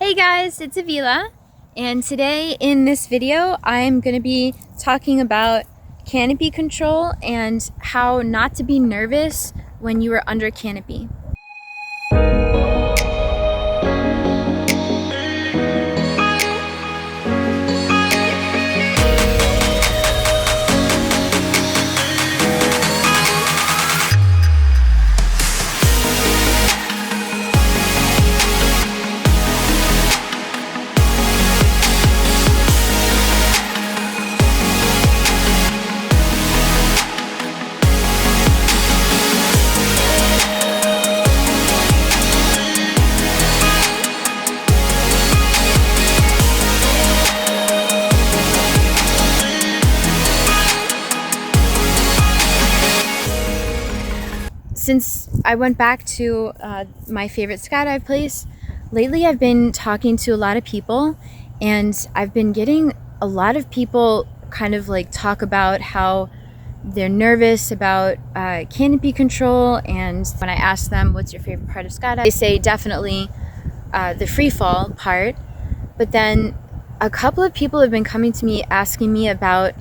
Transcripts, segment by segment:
Hey guys, it's Avila, and today in this video I'm going to be talking about canopy control and how not to be nervous when you are under canopy. Since I went back to my favorite skydive place, lately I've been talking to a lot of people, and I've been getting a lot of people kind of like talk about how they're nervous about canopy control. And when I ask them what's your favorite part of skydiving, they say definitely the free fall part. But then a couple of people have been coming to me asking me about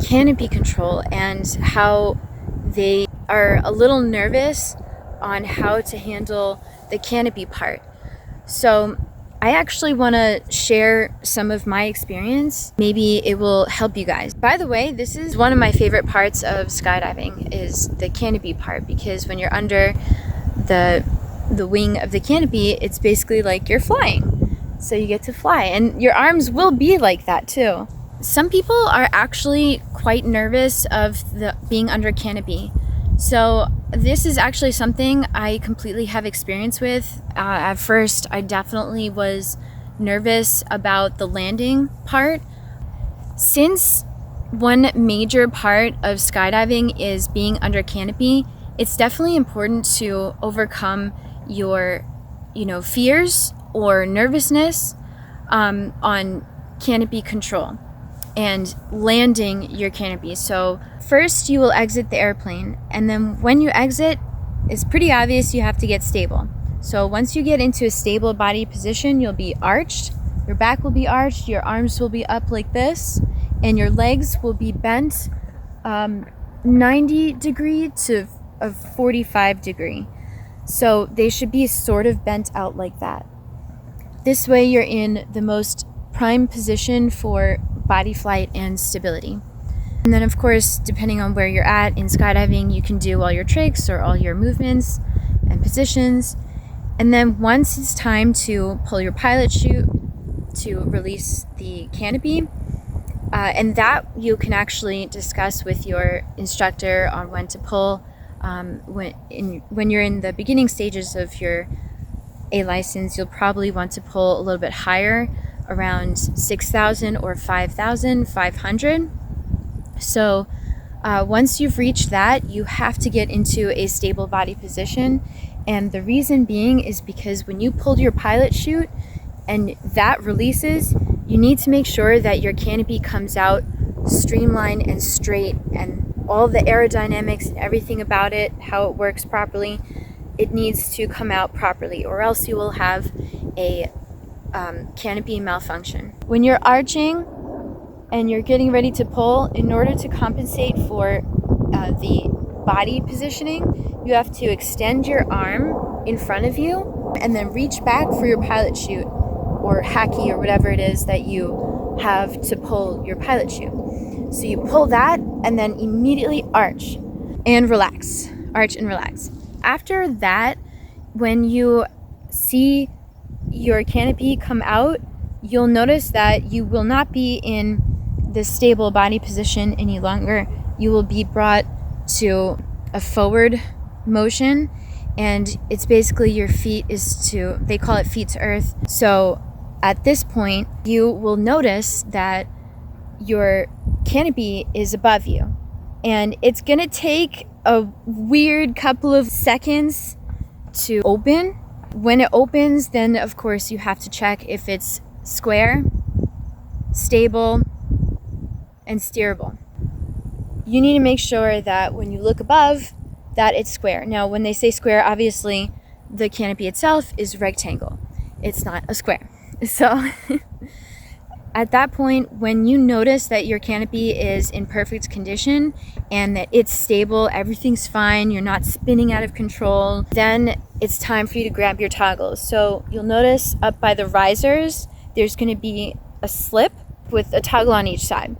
canopy control and how they are a little nervous on how to handle the canopy part. So I actually want to share some of my experience. Maybe it will help you guys. By the way, this is one of my favorite parts of skydiving, is the canopy part, because when you're under the wing of the canopy, it's basically like you're flying. So you get to fly, and your arms will be like that too. Some people are actually quite nervous of being under canopy. So this is actually something I completely have experience with. At first, I definitely was nervous about the landing part. Since one major part of skydiving is being under canopy, it's definitely important to overcome your, fears or nervousness on canopy control and landing your canopy. So first you will exit the airplane, and then when you exit, it's pretty obvious you have to get stable. So once you get into a stable body position, you'll be arched, your back will be arched, your arms will be up like this, and your legs will be bent 90 degree to a 45 degree. So they should be sort of bent out like that. This way you're in the most prime position for body flight and stability. And then of course, depending on where you're at in skydiving, you can do all your tricks or all your movements and positions. And then once it's time to pull your pilot chute to release the canopy, and that you can actually discuss with your instructor on when to pull. When you're in the beginning stages of your A license, you'll probably want to pull a little bit higher, around 6,000 or 5,500. So once you've reached that, you have to get into a stable body position. And the reason being is because when you pulled your pilot chute and that releases, you need to make sure that your canopy comes out streamlined and straight, and all the aerodynamics and everything about it, how it works properly, it needs to come out properly, or else you will have a canopy malfunction. When you're arching and you're getting ready to pull, in order to compensate for the body positioning, you have to extend your arm in front of you and then reach back for your pilot chute or hacky or whatever it is that you have to pull your pilot chute. So you pull that and then immediately arch and relax. Arch and relax. After that, when you see your canopy come out, you'll notice that you will not be in the stable body position any longer. You will be brought to a forward motion, and it's basically your feet they call it feet to earth. So at this point, you will notice that your canopy is above you, and it's gonna take a weird couple of seconds to open. When it opens, then of course you have to check if it's square, stable, and steerable. You need to make sure that when you look above, that it's square. Now, when they say square, obviously the canopy itself is rectangle. It's not a square. So at that point, when you notice that your canopy is in perfect condition and that it's stable, everything's fine, you're not spinning out of control, then it's time for you to grab your toggles. So you'll notice up by the risers, there's going to be a slip with a toggle on each side.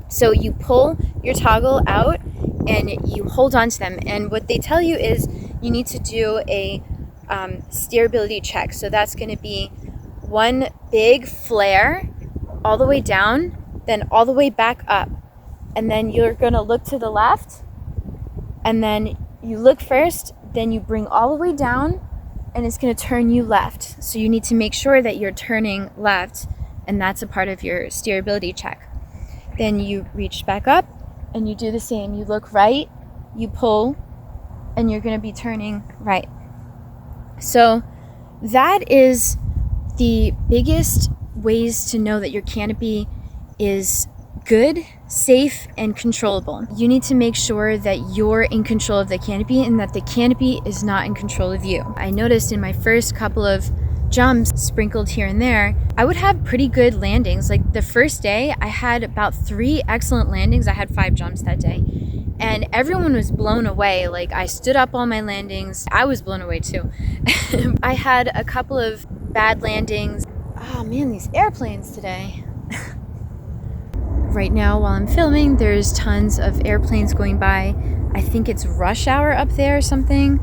So you pull your toggle out and you hold on to them. And what they tell you is you need to do a steerability check. So that's going to be one big flare all the way down, then all the way back up. And then you're going to look to the left, and then you look first, then you bring all the way down, and it's going to turn you left. So you need to make sure that you're turning left, and that's a part of your steerability check. Then you reach back up and you do the same. You look right, you pull, and you're going to be turning right. So that is the biggest ways to know that your canopy is good, safe, and controllable. You need to make sure that you're in control of the canopy and that the canopy is not in control of you. I noticed in my first couple of jumps sprinkled here and there, I would have pretty good landings. Like the first day, I had about 3 excellent landings. I had 5 jumps that day. And everyone was blown away. Like I stood up on my landings. I was blown away too. I had a couple of bad landings. Oh man, these airplanes today. Right now while I'm filming, there's tons of airplanes going by. I think it's rush hour up there or something.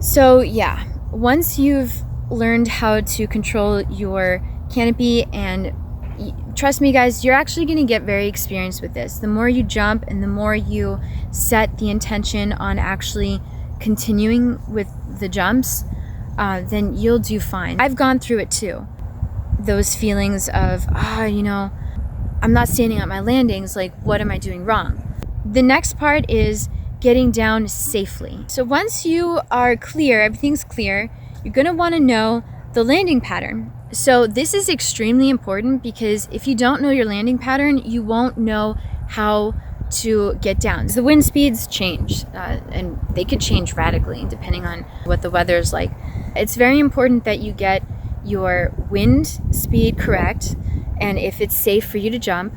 So yeah, once you've learned how to control your canopy, and trust me guys, you're actually going to get very experienced with this. The more you jump and the more you set the intention on actually continuing with the jumps, then you'll do fine. I've gone through it too. Those feelings of, I'm not standing at my landings, like what am I doing wrong? The next part is getting down safely. So once you are clear, everything's clear, you're going to want to know the landing pattern. So this is extremely important because if you don't know your landing pattern, you won't know how to get down. The wind speeds change, and they could change radically depending on what the weather is like. It's very important that you get your wind speed correct, and if it's safe for you to jump,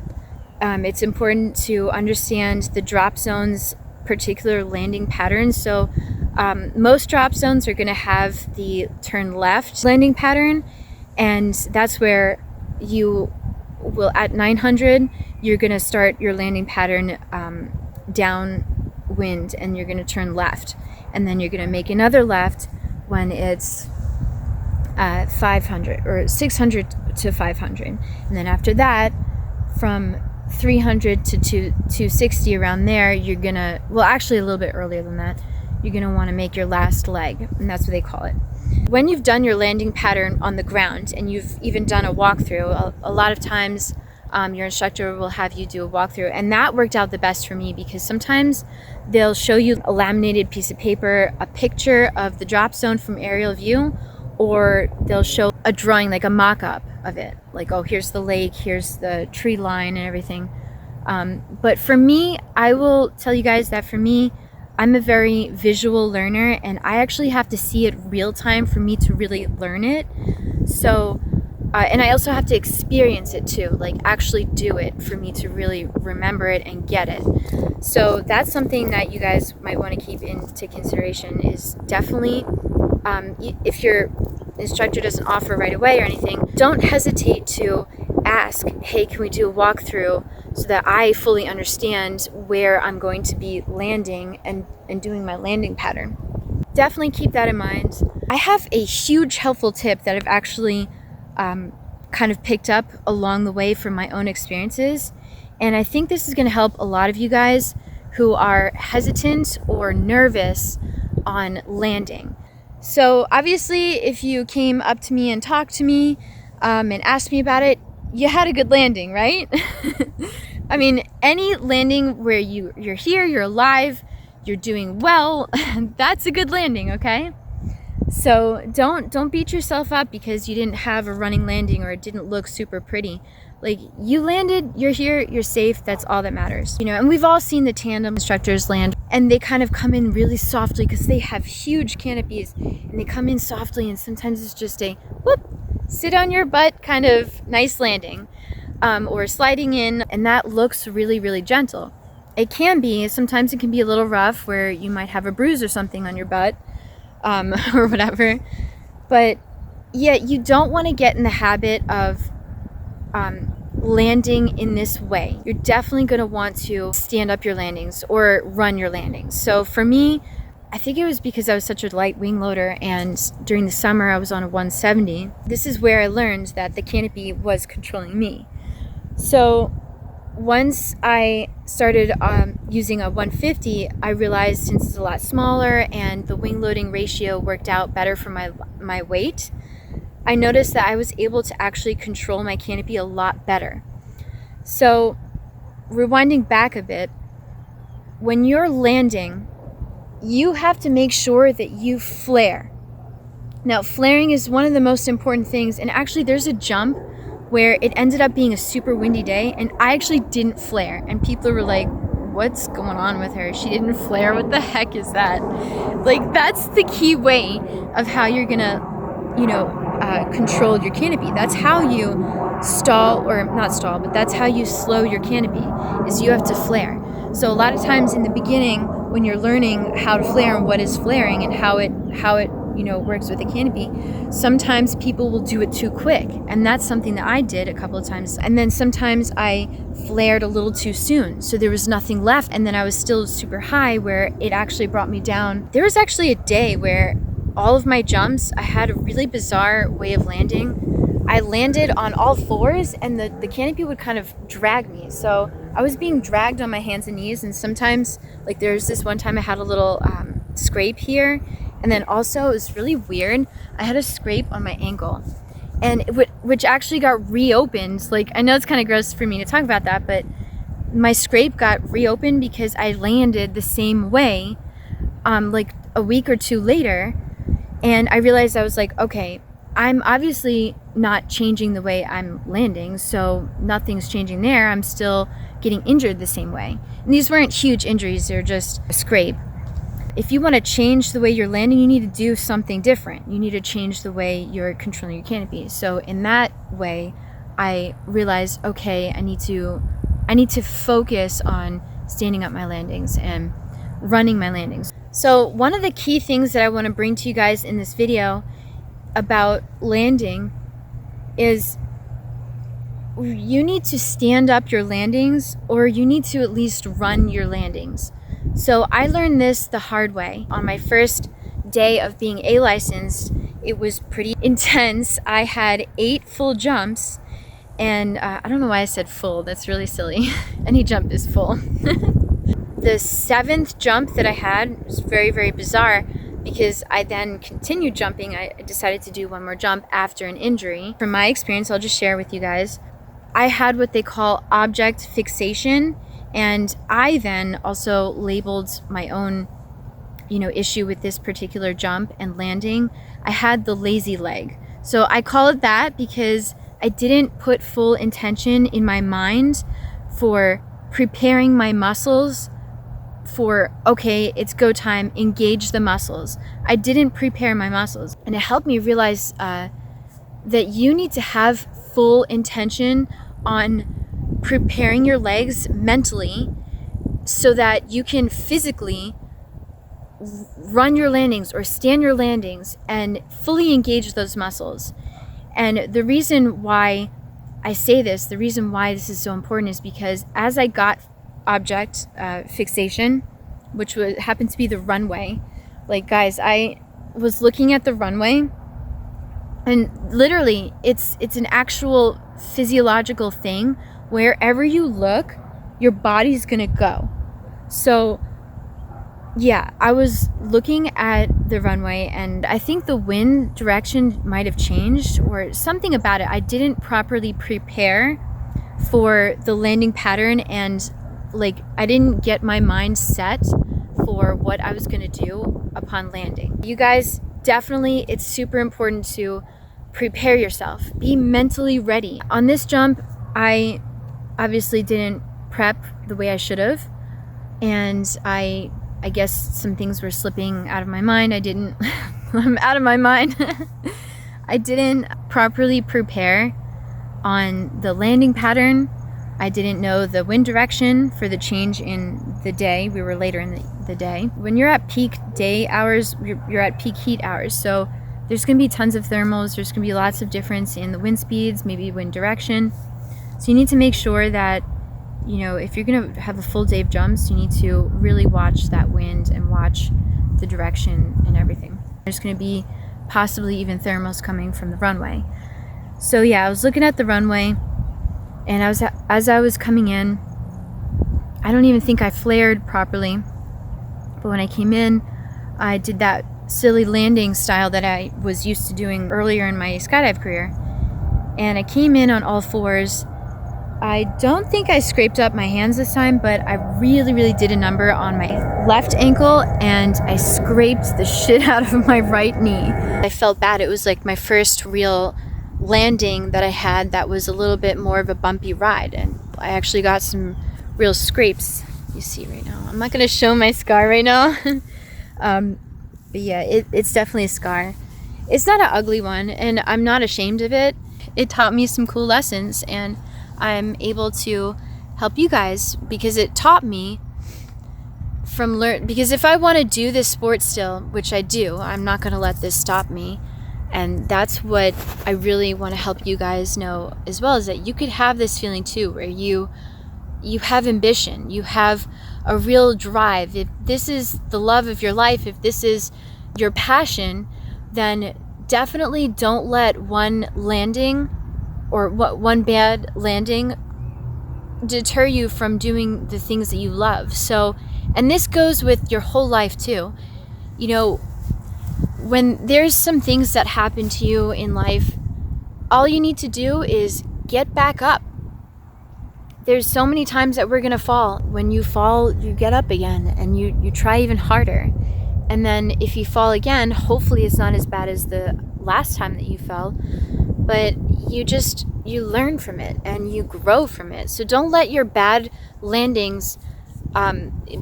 it's important to understand the drop zone's particular landing patterns. So most drop zones are going to have the turn left landing pattern, and that's where you will, at 900, you're going to start your landing pattern downwind, and you're going to turn left, and then you're going to make another left when it's 500 or 600 to 500, and then after that, from 300 to 260, around there, you're going to, well, actually a little bit earlier than that, you're going to want to make your last leg, and that's what they call it. When you've done your landing pattern on the ground and you've even done a walkthrough, a lot of times your instructor will have you do a walkthrough, and that worked out the best for me because sometimes they'll show you a laminated piece of paper, a picture of the drop zone from aerial view, or they'll show a drawing, like a mock-up of it, like, oh, here's the lake, here's the tree line and everything. But for me, I will tell you guys that for me, I'm a very visual learner, and I actually have to see it real time for me to really learn it. So, and I also have to experience it too, like actually do it for me to really remember it and get it. So that's something that you guys might want to keep into consideration, is definitely, if your instructor doesn't offer right away or anything, don't hesitate to ask, hey, can we do a walkthrough so that I fully understand where I'm going to be landing and doing my landing pattern. Definitely keep that in mind. I have a huge helpful tip that I've actually kind of picked up along the way from my own experiences, and I think this is going to help a lot of you guys who are hesitant or nervous on landing. So obviously, if you came up to me and talked to me and asked me about it, you had a good landing, right? I mean, any landing where you're here, you're alive, you're doing well, that's a good landing, okay? So don't beat yourself up because you didn't have a running landing or it didn't look super pretty. Like, you landed, you're here, you're safe, that's all that matters. And we've all seen the tandem instructors land, and they kind of come in really softly because they have huge canopies, and they come in softly, and sometimes it's just a whoop, sit on your butt, kind of nice landing, or sliding in, and that looks really, really gentle. It can be, sometimes it can be a little rough where you might have a bruise or something on your butt, or whatever. But yeah, you don't want to get in the habit of landing in this way. You're definitely going to want to stand up your landings or run your landings. So for me, I think it was because I was such a light wing loader, and during the summer I was on a 170. This is where I learned that the canopy was controlling me. So once I started using a 150, I realized since it's a lot smaller and the wing loading ratio worked out better for my weight, I noticed that I was able to actually control my canopy a lot better. So rewinding back a bit, when you're landing, you have to make sure that you flare. Now, flaring is one of the most important things, and actually there's a jump where it ended up being a super windy day and I actually didn't flare, and people were like, what's going on with her? She didn't flare? What the heck is that? Like, that's the key way of how you're gonna, control your canopy. That's how you stall, or not stall, but that's how you slow your canopy, is you have to flare. So a lot of times in the beginning, when you're learning how to flare and what is flaring and how it works with a canopy, sometimes people will do it too quick, and that's something that I did a couple of times. And then sometimes I flared a little too soon, so there was nothing left, and then I was still super high, where it actually brought me down. There was actually a day where all of my jumps, I had a really bizarre way of landing. I landed on all fours, and the canopy would kind of drag me. So I was being dragged on my hands and knees, and sometimes, like there's this one time I had a little scrape here, and then also it was really weird. I had a scrape on my ankle, and which actually got reopened. Like, I know it's kind of gross for me to talk about that, but my scrape got reopened because I landed the same way like a week or two later, and I realized, I was like, okay, I'm obviously not changing the way I'm landing, so nothing's changing there. I'm still getting injured the same way. And these weren't huge injuries, they're just a scrape. If you want to change the way you're landing, you need to do something different. You need to change the way you're controlling your canopy. So in that way, I realized, okay, I need to focus on standing up my landings and running my landings. So one of the key things that I want to bring to you guys in this video about landing is you need to stand up your landings, or you need to at least run your landings. So I learned this the hard way. On my first day of being A-licensed, it was pretty intense. I had 8 full jumps, and I don't know why I said full, that's really silly. Any jump is full. The 7th jump that I had was very, very bizarre, because I then continued jumping. I decided to do one more jump after an injury. From my experience, I'll just share with you guys, I had what they call object fixation, and I then also labeled my own issue with this particular jump and landing. I had the lazy leg. So I call it that because I didn't put full intention in my mind for preparing my muscles for, okay, it's go time, engage the muscles. I didn't prepare my muscles, and it helped me realize that you need to have full intention on preparing your legs mentally so that you can physically run your landings or stand your landings and fully engage those muscles. And the reason why I say this, the reason why this is so important, is because as I got object fixation, which happened to be the runway, like, guys, I was looking at the runway, and literally it's an actual physiological thing. Wherever you look, your body's gonna go. So yeah, I was looking at the runway, and I think the wind direction might have changed or something about it. I didn't properly prepare for the landing pattern, and I didn't get my mind set for what I was gonna do upon landing. You guys, definitely, it's super important to prepare yourself. Be mentally ready. On this jump, I obviously didn't prep the way I should have, and I guess some things were slipping out of my mind. I'm out of my mind. I didn't properly prepare on the landing pattern. I didn't know the wind direction for the change in the day. We were later in the day. When you're at peak day hours, you're at peak heat hours. So there's going to be tons of thermals. There's going to be lots of difference in the wind speeds, maybe wind direction. So you need to make sure that, you know, if you're going to have a full day of jumps, you need to really watch that wind and watch the direction and everything. There's going to be possibly even thermals coming from the runway. So yeah, I was looking at the runway, and as I was coming in, I don't even think I flared properly. But when I came in, I did that silly landing style that I was used to doing earlier in my skydive career. And I came in on all fours. I don't think I scraped up my hands this time, but I really, really did a number on my left ankle, and I scraped the shit out of my right knee. I felt bad. It was like my first real landing that I had that was a little bit more of a bumpy ride, and I actually got some real scrapes you see right now. I'm not going to show my scar right now. But yeah, it's definitely a scar. It's not an ugly one, and I'm not ashamed of it. It taught me some cool lessons, and I'm able to help you guys because it taught me because if I want to do this sport still, which I do, I'm not going to let this stop me. And that's what I really want to help you guys know as well, is that you could have this feeling too, where you have ambition, you have a real drive. If this is the love of your life, if this is your passion, then definitely don't let one landing or one bad landing deter you from doing the things that you love. So, and this goes with your whole life too. You know, when there's some things that happen to you in life, all you need to do is get back up. There's so many times that we're gonna fall. When you fall, you get up again, and you try even harder. And then if you fall again, hopefully it's not as bad as the last time that you fell, but you learn from it and you grow from it. So don't let your bad landings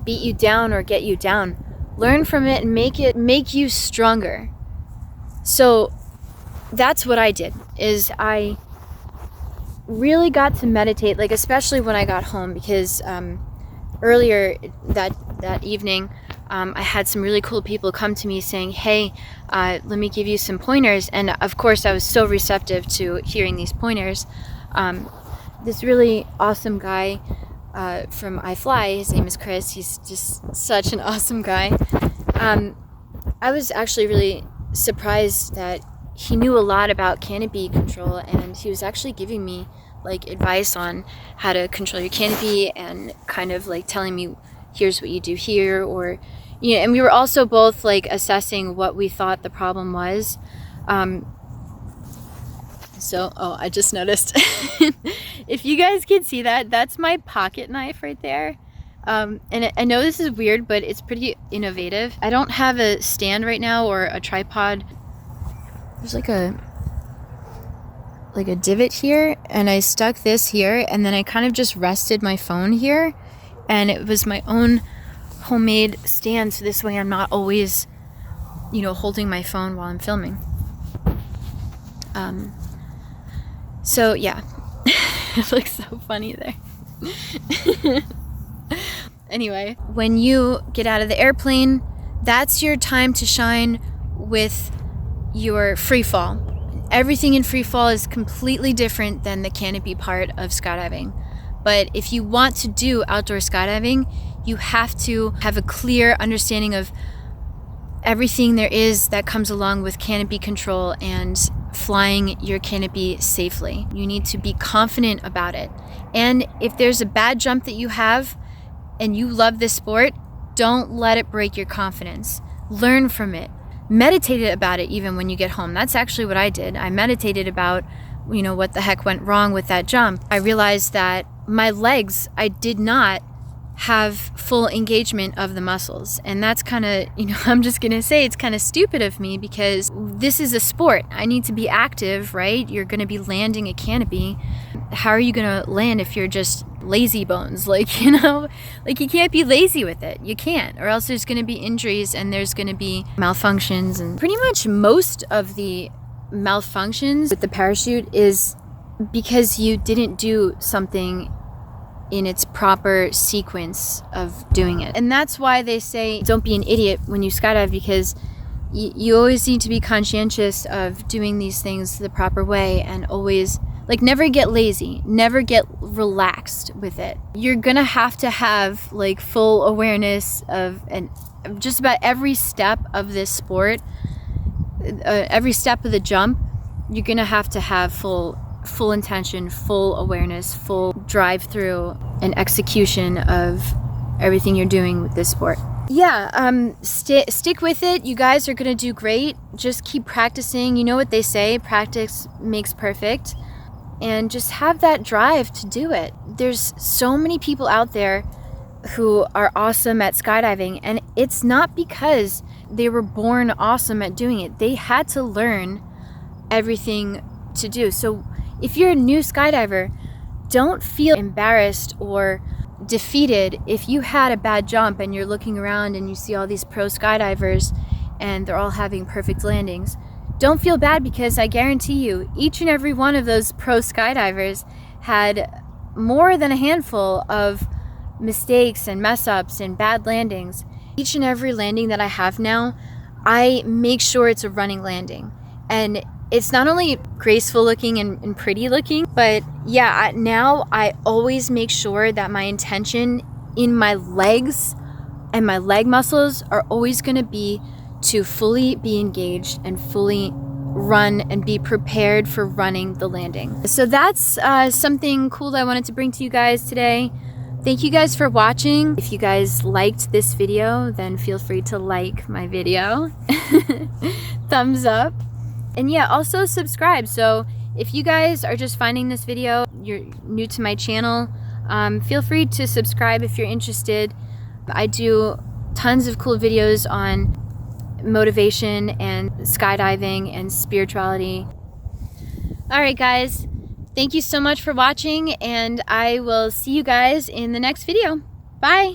beat you down or get you down. Learn from it and make you stronger. So that's what I did, is I really got to meditate, like especially when I got home, because earlier that evening I had some really cool people come to me saying, hey, let me give you some pointers. And of course I was so receptive to hearing these pointers. This really awesome guy from iFly, his name is Chris, he's just such an awesome guy. I was actually really surprised that he knew a lot about canopy control, and he was actually giving me like advice on how to control your canopy, and kind of like telling me, here's what you do here, or you know, and we were also both like assessing what we thought the problem was. I just noticed if you guys can see that, that's my pocket knife right there. And I know this is weird, but it's pretty innovative. I don't have a stand right now or a tripod. There's like a divot here, and I stuck this here, and then I kind of just rested my phone here, and it was my own homemade stand, so this way I'm not always, holding my phone while I'm filming. So yeah, it looks so funny there. Anyway, when you get out of the airplane, that's your time to shine with your free fall. Everything in free fall is completely different than the canopy part of skydiving. But if you want to do outdoor skydiving, you have to have a clear understanding of everything there is that comes along with canopy control and flying your canopy safely. You need to be confident about it. And if there's a bad jump that you have and you love this sport, don't let it break your confidence. Learn from it. Meditate about it even when you get home. That's actually what I did. I meditated about, what the heck went wrong with that jump. I realized that my legs, I did not have full engagement of the muscles. And that's kind of, I'm just going to say it's kind of stupid of me, because this is a sport. I need to be active, right? You're going to be landing a canopy. How are you going to land if you're just lazy bones? You can't be lazy with it. You can't, or else there's going to be injuries and there's going to be malfunctions. And pretty much most of the malfunctions with the parachute is because you didn't do something in its proper sequence of doing it. And that's why they say don't be an idiot when you skydive, because you always need to be conscientious of doing these things the proper way, and always, like, never get lazy, never get relaxed with it. You're gonna have to have like full awareness of just about every step of this sport, every step of the jump. You're gonna have to have full intention, full awareness, full drive through and execution of everything you're doing with this sport. Yeah, stick with it. You guys are gonna do great. Just keep practicing. You know what they say, practice makes perfect. And just have that drive to do it. There's so many people out there who are awesome at skydiving, and it's not because they were born awesome at doing it. They had to learn everything to do. So if you're a new skydiver, don't feel embarrassed or defeated if you had a bad jump and you're looking around and you see all these pro skydivers and they're all having perfect landings. Don't feel bad, because I guarantee you each and every one of those pro skydivers had more than a handful of mistakes and mess ups and bad landings. Each and every landing that I have now, I make sure it's a running landing, and it's not only graceful looking and pretty looking, but yeah, now I always make sure that my intention in my legs and my leg muscles are always going to be to fully be engaged and fully run and be prepared for running the landing. So that's something cool that I wanted to bring to you guys today. Thank you guys for watching. If you guys liked this video, then feel free to like my video. Thumbs up. And yeah, also subscribe. So if you guys are just finding this video, you're new to my channel, feel free to subscribe if you're interested. I do tons of cool videos on motivation and skydiving and spirituality. All right, guys, thank you so much for watching, and I will see you guys in the next video. Bye.